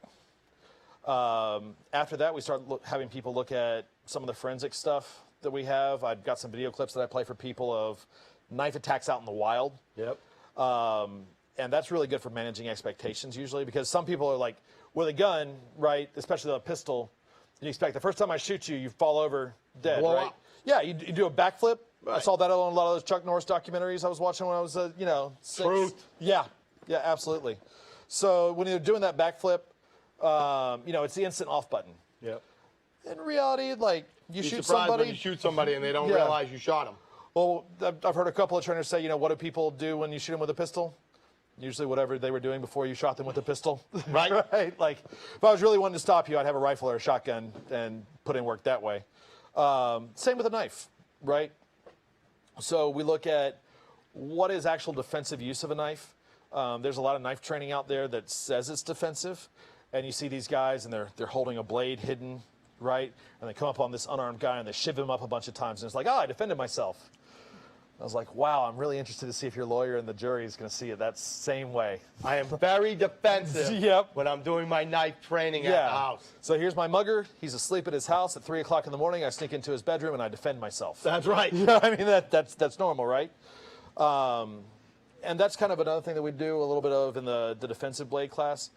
After that, we start having people look at some of the forensic stuff that we have. I've got some video clips that I play for people of knife attacks out in the wild. Yep. And that's really good for managing expectations usually, because some people are like, with a gun, right, especially a pistol, you expect the first time I shoot you, you fall over dead, Blow right? up. Yeah, you do a backflip. I Right. saw that on a lot of those Chuck Norris documentaries I was watching when I was, 6. Truth. Yeah, absolutely. So when you're doing that backflip, it's the instant off button. Yep. In reality, like, you Be shoot surprised somebody. when you shoot somebody and they don't Yeah. realize you shot them. Well, I've heard a couple of trainers say, what do people do when you shoot them with a pistol? Usually whatever they were doing before you shot them with a pistol. Right. Right? Like, if I was really wanting to stop you, I'd have a rifle or a shotgun and put in work that way. Same with a knife, right? So we look at what is actual defensive use of a knife. There's a lot of knife training out there that says it's defensive. And you see these guys and they're holding a blade hidden, right? And they come up on this unarmed guy and they shiv him up a bunch of times. And it's like, I defended myself. I was like, wow, I'm really interested to see if your lawyer and the jury is going to see it that same way. I am very defensive Yep. when I'm doing my knife training at the house. So here's my mugger. He's asleep at his house at 3 o'clock in the morning. I sneak into his bedroom and I defend myself. That's right. I mean, that's normal, right? And that's kind of another thing that we do a little bit of in the defensive blade class.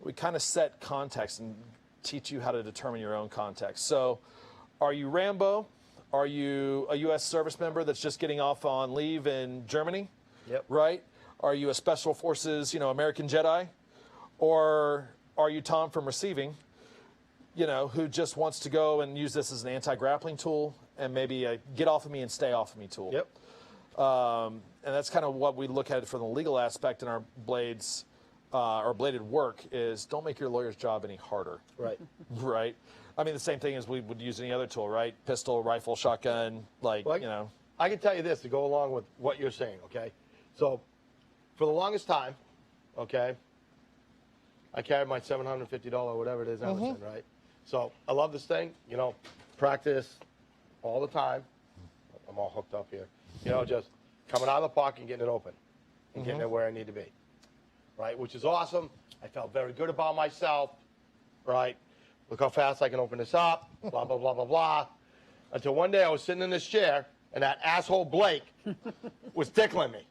We kind of set context and teach you how to determine your own context. So are you Rambo? Are you a U.S. service member that's just getting off on leave in Germany? Yep. Right? Are you a Special Forces, American Jedi? Or are you Tom from Receiving, who just wants to go and use this as an anti-grappling tool and maybe a get off of me and stay off of me tool? Yep. And that's kind of what we look at from the legal aspect in our blades, or bladed work, is don't make your lawyer's job any harder. Right. Right? I mean, the same thing as we would use any other tool, right? Pistol, rifle, shotgun, Well, I can tell you this to go along with what you're saying, okay? So, for the longest time, okay, I carried my $750, whatever it is, Emerson, right? So, I love this thing, practice all the time. I'm all hooked up here. Just coming out of the pocket and getting it open and getting it where I need to be, right? Which is awesome. I felt very good about myself, right? Look how fast I can open this up, blah, blah, blah, blah, blah. Until one day I was sitting in this chair, and that asshole Blake was tickling me.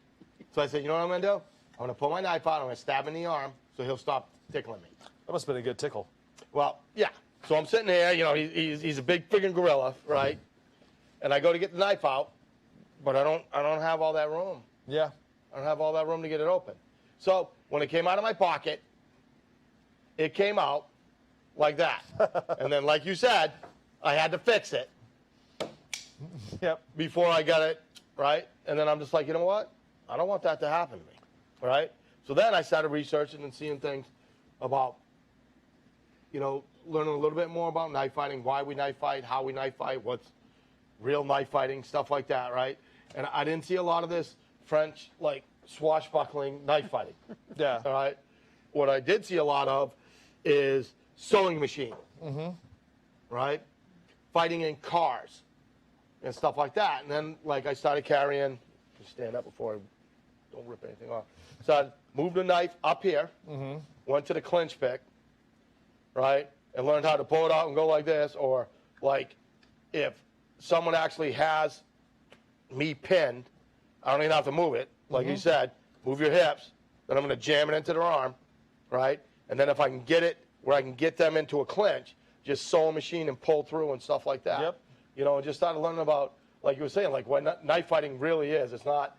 So I said, you know what I'm going to do? I'm going to pull my knife out, I'm going to stab him in the arm, so he'll stop tickling me. that must have been a good tickle. Well, yeah. So I'm sitting there, he's a big friggin' gorilla, right? And I go to get the knife out, but I don't have all that room. Yeah. I don't have all that room to get it open. So when it came out of my pocket, it came out, like that. And then, like you said, I had to fix it Yep. before I got it, right? And then I'm just like, you know what? I don't want that to happen to me, right? So then I started researching and seeing things about, learning a little bit more about knife fighting, why we knife fight, how we knife fight, what's real knife fighting, stuff like that, right? And I didn't see a lot of this French, like, swashbuckling knife fighting. Yeah. All right? What I did see a lot of is sewing machine, right? Fighting in cars and stuff like that. And then, like, I started carrying, just stand up before I don't rip anything off. So I moved the knife up here, went to the clinch pick, right? And learned how to pull it out and go like this. Or, like, if someone actually has me pinned, I don't even have to move it. Like you said, move your hips. Then I'm going to jam it into their arm, right? And then if I can get it where I can get them into a clinch, just sew a machine and pull through and stuff like that. Yep. And just started learning about, like you were saying, like what knife fighting really is. It's not,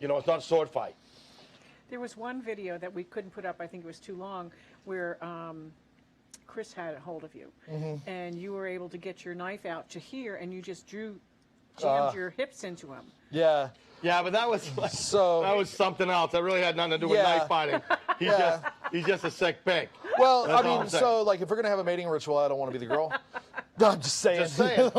it's not a sword fight. There was one video that we couldn't put up, I think it was too long, where Chris had a hold of you. And you were able to get your knife out to here, and you just jammed your hips into him. Yeah. Yeah, but that was like, So- that was something else. That really had nothing to do with Yeah. knife fighting. He's just a sick pig. Well, That's I all mean, I'm saying. so like if we're gonna have a mating ritual, I don't want to be the girl. No, I'm just saying. Just saying.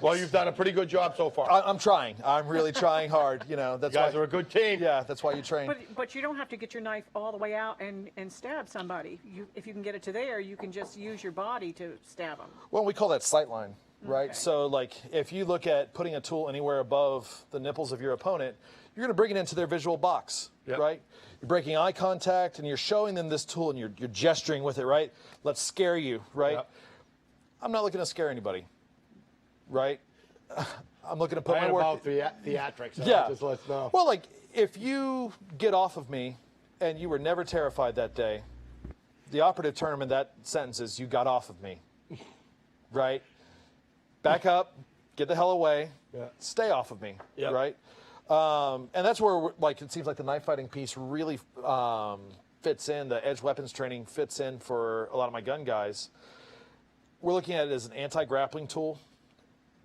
Well, you've done a pretty good job so far. I'm trying. I'm really trying hard. That's You guys why. are a good team. Yeah, that's why you train. But you don't have to get your knife all the way out and stab somebody. If you can get it to there, you can just use your body to stab them. Well, we call that sight line, right? Okay. So, like, if you look at putting a tool anywhere above the nipples of your opponent, you're going to bring it into their visual box, Yep. right? You're breaking eye contact, and you're showing them this tool, and you're gesturing with it, right? Let's scare you, right? Yep. I'm not looking to scare anybody, right? I'm looking to put I my ain't work. about theatrics. So Yeah. Just let's know. Well, like, if you get off of me and you were never terrified that day, the operative term in that sentence is you got off of me, right? Back up, get the hell away, Yeah. stay off of me, Yep. right? And that's where, like, it seems like the knife fighting piece really fits in. The edge weapons training fits in for a lot of my gun guys. We're looking at it as an anti-grappling tool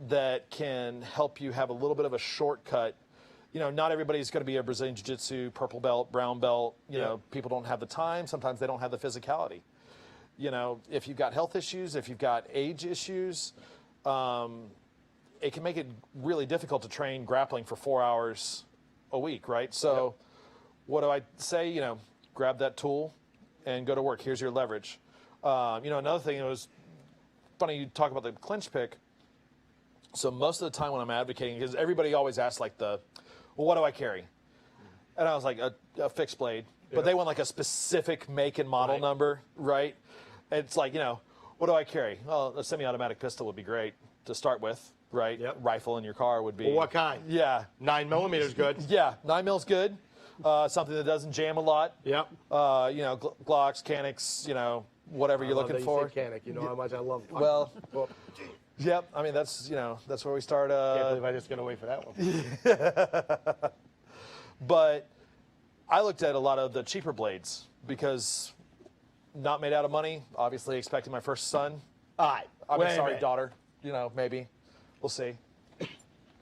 that can help you have a little bit of a shortcut. Not everybody's going to be a Brazilian Jiu-Jitsu, purple belt, brown belt. People don't have the time. Sometimes they don't have the physicality. If you've got health issues, if you've got age issues, it can make it really difficult to train grappling for 4 hours a week, right? So what do I say? Grab that tool and go to work. Here's your leverage. Another thing, it was funny you talk about the clinch pick. So most of the time when I'm advocating, because everybody always asks like well, what do I carry? And I was like, a fixed blade. But they want like a specific make and model number, right? It's like, what do I carry? Well, a semi-automatic pistol would be great to start with, right? Yep. Rifle in your car would be. Well, what kind? Yeah. 9mm is good. Yeah, 9mm good. Something that doesn't jam a lot. Yep. Glocks, Canics, whatever you're looking for. Canic. You know how much I love. Well, Well, yep. I mean, that's that's where we start. can't believe I just got away for that one. But I looked at a lot of the cheaper blades because not made out of money. Obviously, expecting my first son. All right. I mean, wait a sorry, minute. daughter. Maybe. We'll see.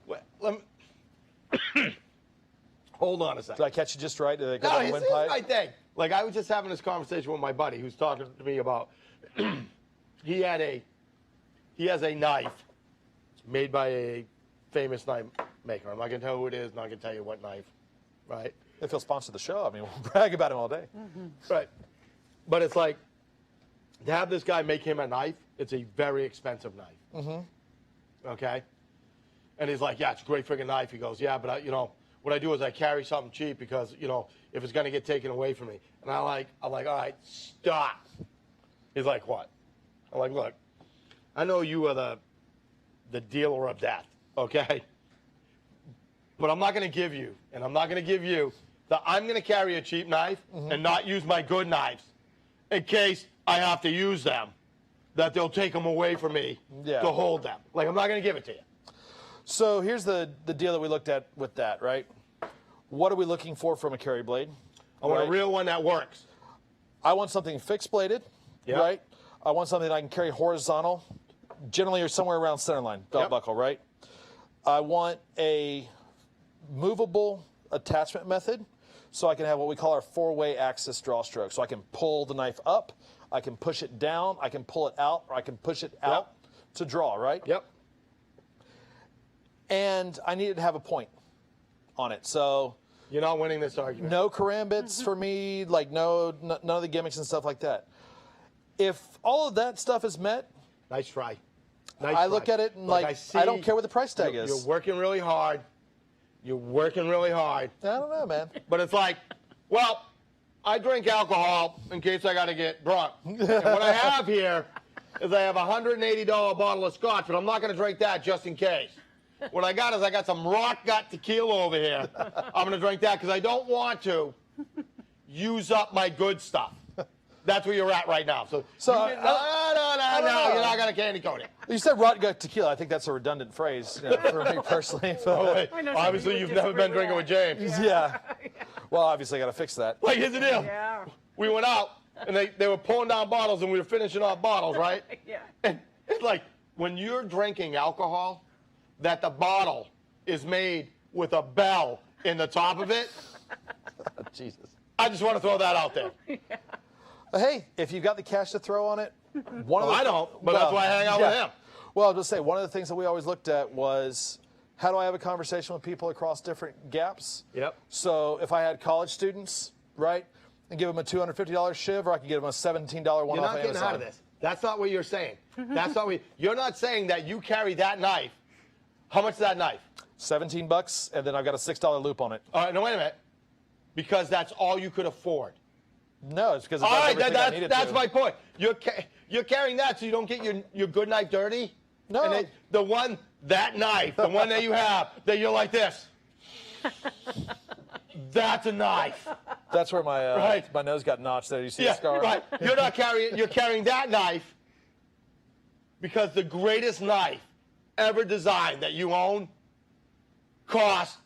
Wait, hold on a second. Did I catch you just right? Did I go No, down the here's windpipe? my thing. Like, I was just having this conversation with my buddy who's talking to me about he has a knife made by a famous knife maker. I'm not going to tell who it is, not going to tell you what knife, right? If he'll sponsor the show, I mean, we'll brag about him all day. Right. But it's like, to have this guy make him a knife, it's a very expensive knife. Okay? And he's like, yeah, it's a great friggin' knife. He goes, yeah, but what I do is I carry something cheap because, if it's going to get taken away from me. And I'm like, all right, stop. He's like, what? I'm like, look, I know you are the dealer of death, okay? But I'm not going to give you, and I'm not going to give you, I'm going to carry a cheap knife and not use my good knives in case I have to use them, that they'll take them away from me to hold them. Like, I'm not going to give it to you. So here's the deal that we looked at with that, right? What are we looking for from a carry blade? I want Right? a real one that works. I want something fixed bladed, Yeah. right? I want something that I can carry horizontal, generally or somewhere around center line, belt buckle, right? I want a movable attachment method so I can have what we call our 4-way axis draw stroke. So I can pull the knife up, I can push it down, I can pull it out, or I can push it out to draw, right? Yep. And I needed to have a point on it. So You're not winning this argument. no karambits for me, like none of the gimmicks and stuff like that. If all of that stuff is met, Nice try. Nice I try. look at it and Look, like, see I don't care what the price tag you're is. working really hard. You're working really hard. I don't know, man. But it's like, well, I drink alcohol in case I got to get drunk. And what I have here is I have a $180 bottle of scotch, but I'm not going to drink that just in case. What I got is I got some rock gut tequila over here. I'm going to drink that because I don't want to use up my good stuff. That's where you're at right now. So So, you get, no, you're not going to candy coat it. You said rot gut tequila. I think that's a redundant phrase for me personally. Oh, wait. I know Obviously, somebody you've would never disagree been drinking with James. Yeah. Well, obviously, I got to fix that. Like, here's the deal. Yeah. We went out, and they were pulling down bottles, and we were finishing off bottles, right? Yeah. And it's like, when you're drinking alcohol, that the bottle is made with a bell in the top of it, Jesus. I just want to throw that out there. Hey, if you've got the cash to throw on it, one of the I don't, but that's why I hang out with him. Well, I'll just say one of the things that we always looked at was how do I have a conversation with people across different gaps? Yep. So if I had college students, right, and give them a $250 shiv, or I could give them a $17 one You're off not getting Amazon. out of this. That's not what you're saying. That's not what you're not saying that you carry that knife. How much is that knife? $17, and then I've got a $6 loop on it. All right, no, wait a minute. Because that's all you could afford. No, it's because it All does right, everything I need it that's to. my point. You're carrying that so you don't get your good knife dirty. No. And the one that you have that you're like this. That's a knife. That's where my Right. my nose got notched there. You see Yeah, the scar? right. You're carrying that knife because the greatest knife ever designed that you own cost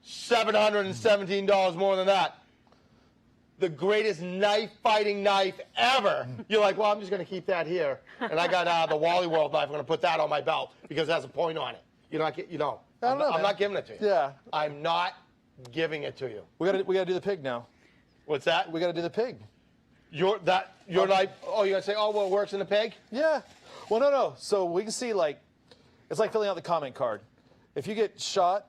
$717 more than that. The greatest fighting knife ever. You're like, well, I'm just going to keep that here. And I got the Wally World knife. I'm going to put that on my belt because it has a point on it. I'm not giving it to you. Yeah. I'm not giving it to you. We gotta do the pig now. What's that? We gotta do the pig. Your knife. Oh, you're going to say, oh, well, it works in the pig? Yeah. Well, no. So we can see, like, it's like filling out the comment card. If you get shot,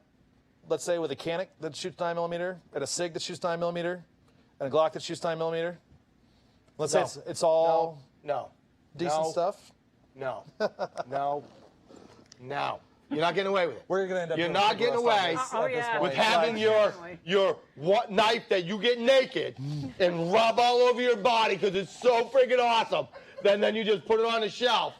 let's say with a Canic that shoots 9mm, and a SIG that shoots 9mm, and a Glock that shoots 9mm, let's say it's all No. decent stuff. No. No. No. You're not getting away with it. We're gonna end up. You're doing not pig getting roast away on this Oh, at this yeah. point. with having Definitely. your knife that you get naked and rub all over your body because it's so freaking awesome. Then you just put it on the shelf,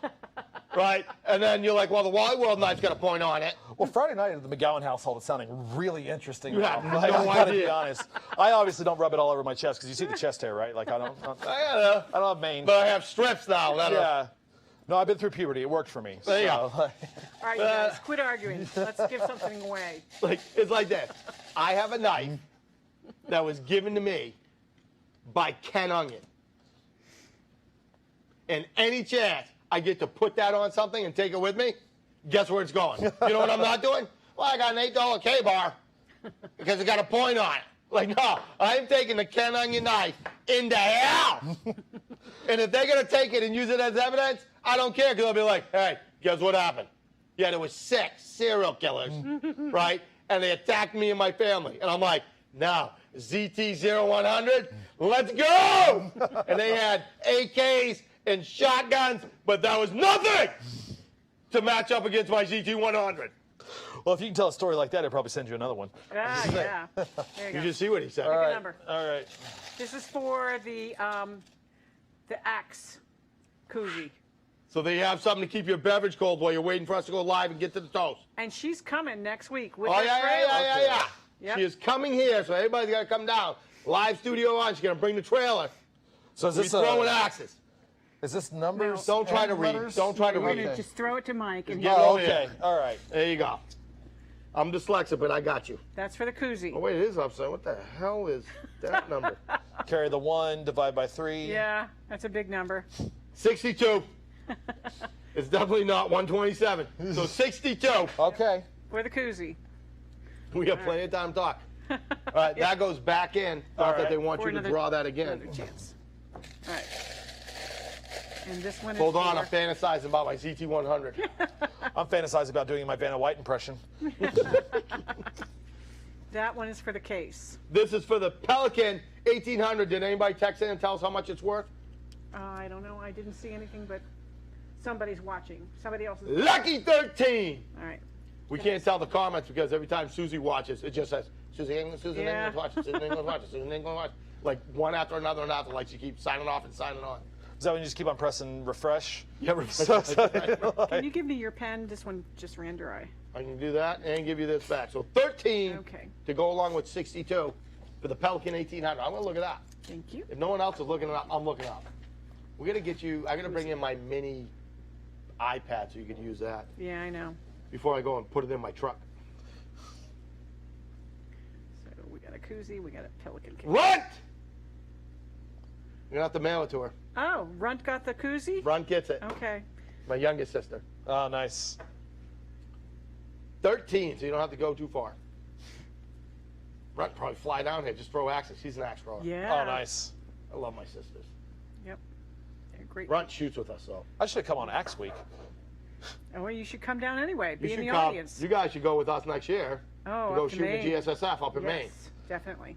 right? And then you're like, well, the Wally World knife's got a point on it. Well, Friday night at the McGowan household is sounding really interesting. You have now. no I gotta be idea. honest. I obviously don't rub it all over my chest because you see the chest hair, right? Like I don't I have mange. but I have strips now. Yeah. No, I've been through puberty. It worked for me. There you go. All right, you guys, quit arguing. Let's give something away. It's like this. I have a knife that was given to me by Ken Onion. And any chance I get to put that on something and take it with me, guess where it's going? You know what I'm not doing? Well, I got an $8 K-bar because it got a point on it. Like, no, I'm taking the Ken Onion knife into hell. And if they're going to take it and use it as evidence, I don't care because I'll be like, hey, guess what happened? Yeah, there was 6 serial killers, right? And they attacked me and my family. And I'm like, now, ZT-0100, let's go! And they had AKs and shotguns, but that was nothing to match up against my ZT-100. Well, if you can tell a story like that, it'll probably send you another one. Yeah. There you You go. just see what he said. Pick a number. All right. This is for the axe koozie. So they have something to keep your beverage cold while you're waiting for us to go live and get to the toast. And she's coming next week with Oh, her yeah. trailer. Yep. She is coming here, so everybody's got to come down. Live studio on. She's going to bring the trailer. So is We're this throwing axes. is this numbers? Don't try to and read. letters? Don't try to We're read. going to Okay. just throw it to Mike. And Get it Oh, over okay. here. All right. There you go. I'm dyslexic, but I got you. that's for the koozie. Oh, wait, it is upside. What the hell is that number? Carry the 1, divide by 3. Yeah, that's a big number. 62. It's definitely not 127. So 62. Okay. For the koozie. We got plenty of time to talk. All right, that goes back in. Not that they want For you to another- draw that again. Another chance. All right. And this one is Hold on, for- I'm fantasizing about my ZT100. I'm fantasizing about doing my Vanna White impression. That one is for the case. This is for the Pelican 1800. Did anybody text in and tell us how much it's worth? I don't know. I didn't see anything, but somebody's watching. Somebody else is. Lucky 13. All right. We can't tell the comments because every time Susie watches, it just says, Susie English, Susie Yeah. English watches, Susie English watches, Susie English watches. Like one after another and after, like she keeps signing off and signing on. Is that when you just keep on pressing refresh? Yeah, Can you give me your pen? This one just ran dry. I can do that and give you this back. So 13 Okay. to go along with 62 for the Pelican 1800. I'm going to look it up. Thank you. If no one else is looking it up, I'm looking it up. We're going to get you, I'm going to bring in my mini iPad so you can use that Yeah, I know. before I go and put it in my truck. So we got a koozie. We got a Pelican case. Runt! You're going to have to mail it to her. Oh, Runt got the koozie? Runt gets it. Okay. My youngest sister. Oh, nice. 13, so you don't have to go too far. Runt probably fly down here, just throw axes. She's an axe thrower. Yeah. Oh, nice. I love my sisters. Yep. They're great. Runt shoots with us, though. I should have come on Axe Week. Oh, well, you should come down anyway. You Be in should the come. audience. You guys should go with us next year. Oh, to go up to shoot Maine. the GSSF up in Maine. Yes, definitely.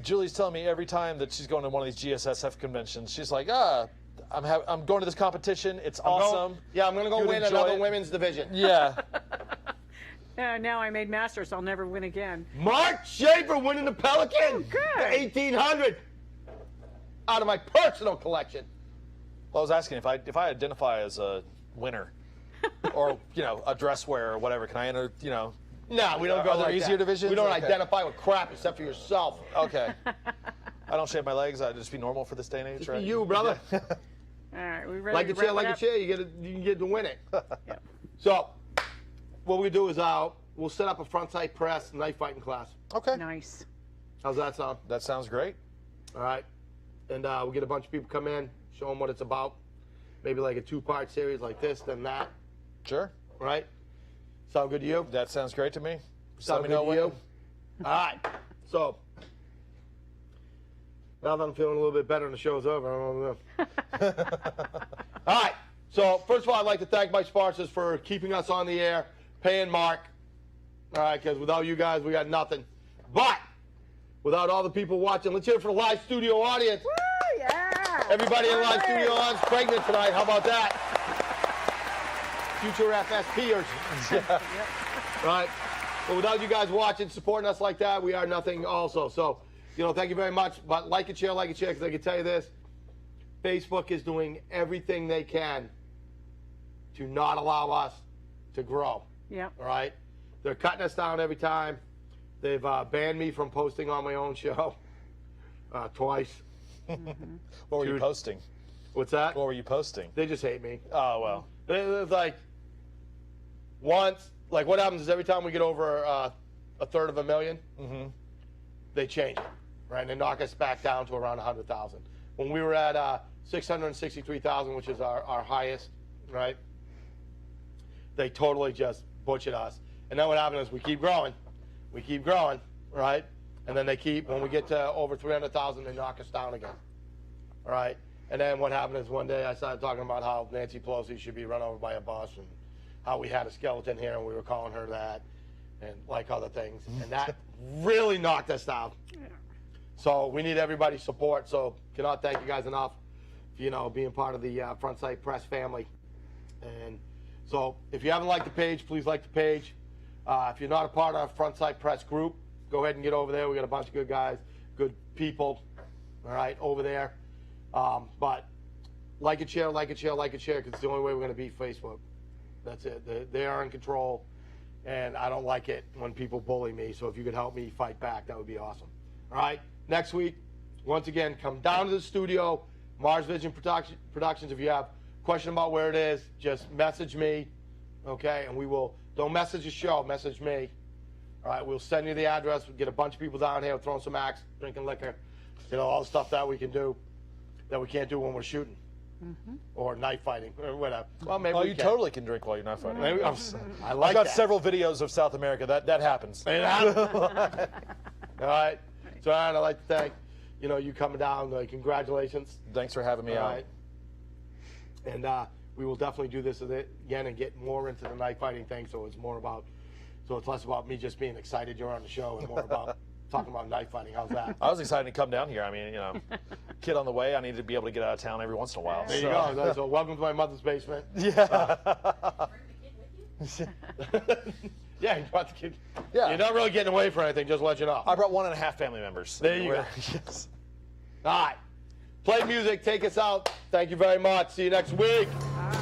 Julie's telling me every time that she's going to one of these GSSF conventions, she's like, I'm going to this competition. It's awesome. Yeah, I'm going to go You win enjoy another it? women's division. Yeah. Now I made Masters. I'll never win again. Mark Schaefer winning the Pelican. good. The 1800 out of my personal collection. Well, I was asking if I identify as a winner or, a dress wearer or whatever, can I enter, No, we don't go Are there like easier that. divisions? We don't Okay. identify with crap except for yourself. Okay. I don't shave my legs. I'd just be normal for this day and age, Just right? be you, brother. All right, we ready Like to a chair, wrap like it a up? chair. You can get to win it. Yep. So, what we do is we'll set up a front sight press knife fighting class. Okay. Nice. How's that sound? That sounds great. All right. And we'll get a bunch of people come in, show them what it's about. Maybe like a 2-part series like this, then that. Sure. Right? Sound good to you? That sounds great to me. Just let Sound me good know to when. you? All right. So, now that I'm feeling a little bit better and the show's over, I don't know. All right. So, first of all, I'd like to thank my sponsors for keeping us on the air, paying Mark. All right, because without you guys, we got nothing. But, without all the people watching, let's hear it for the live studio audience. Woo, yeah. Everybody in live All right. studio audience pregnant tonight. How about that? Future FSPers. Right. But without you guys watching, supporting us like that, we are nothing also. So, thank you very much. But like and share, because I can tell you this. Facebook is doing everything they can to not allow us to grow. Yep. All right? They're cutting us down every time. They've banned me from posting on my own show twice. What were you Dude. posting? What's that? What were you posting? They just hate me. Oh, well. It's like once, like what happens is every time we get over a third of a million, they change it, right? And they knock us back down to around 100,000. When we were at 663,000, which is our highest, right? They totally just butchered us. And then what happened is we keep growing, right? And then when we get to over 300,000, they knock us down again, all right? And then what happened is one day I started talking about how Nancy Pelosi should be run over by a bus and how we had a skeleton here and we were calling her that and like other things. And that really knocked us down. So we need everybody's support. So cannot thank you guys enough for, being part of the Front Sight Press family. And so if you haven't liked the page, please like the page. If you're not a part of our Front Sight Press group, go ahead and get over there. We got a bunch of good guys, good people, all right, over there. But like and share, because it's the only way we're going to beat Facebook. That's it. They are in control, and I don't like it when people bully me. So if you could help me fight back, that would be awesome. All right. Next week, once again, come down to the studio, Mars Vision Productions. If you have a question about where it is, just message me, okay? And don't message the show, message me. All right, we'll send you the address. We'll get a bunch of people down here throwing some acts, drinking liquor, all the stuff that we can do that we can't do when we're shooting. or knife fighting or whatever. Well, maybe Oh, we you can. totally can drink while you're not fighting. Maybe, I I've like got that. several videos of South America. That happens. All right. So, Aaron, I'd like to thank you coming down. Congratulations. Thanks for having me All out. right. And we will definitely do this again and get more into the knife fighting thing. So it's less about me just being excited you're on the show and more about talking about knife fighting. How's that? I was excited to come down here. I mean, kid on the way. I need to be able to get out of town every once in a while. There you go. So welcome to my mother's basement. Yeah. Yeah, you brought the kid. Yeah. You're not really getting away for anything, just to let you know. I brought 1.5 family members. There you go. Yes. All right. Play music. Take us out. Thank you very much. See you next week. All right.